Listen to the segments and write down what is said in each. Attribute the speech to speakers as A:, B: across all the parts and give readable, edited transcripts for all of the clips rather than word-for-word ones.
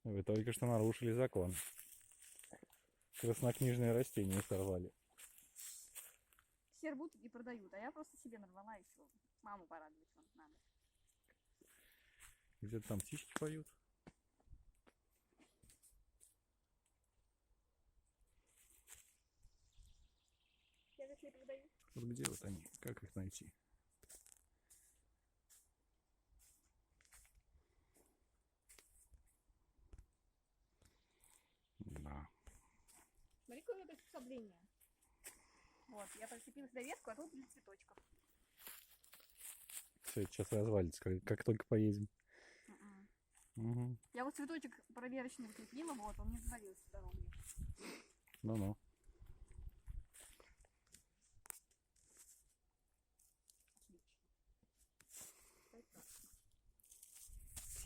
A: Вы только что нарушили закон. Краснокнижные растения сорвали.
B: Все рвут и продают, а я просто себе нарвала и все. Маму порадовать вам надо.
A: Где-то там птички поют.
B: Я же себе продаю.
A: Вот где вот они? Как их найти? Да.
B: Смотри, какое это приспособление. Вот, я прицепила сюда ветку, а тут для цветочков.
A: Все, сейчас развалится, как только поедем. Угу.
B: Я вот цветочек проверочный прикрепила, вот, он не завалился с дороги.
A: Ну-ну.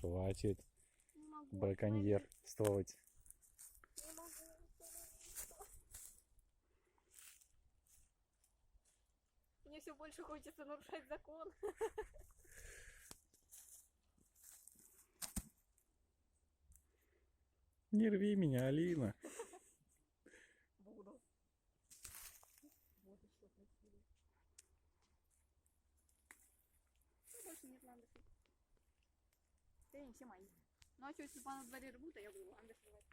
A: Хватит
B: Не могу.
A: браконьерствовать.
B: Не могу. Мне все больше хочется нарушать закон.
A: Не рви меня, Алина.
B: Буду. Вот еще красивее. Больше нет ландышей. Да они все мои. Ну а что, если по на дворе рвут, а я буду ландыш рвать.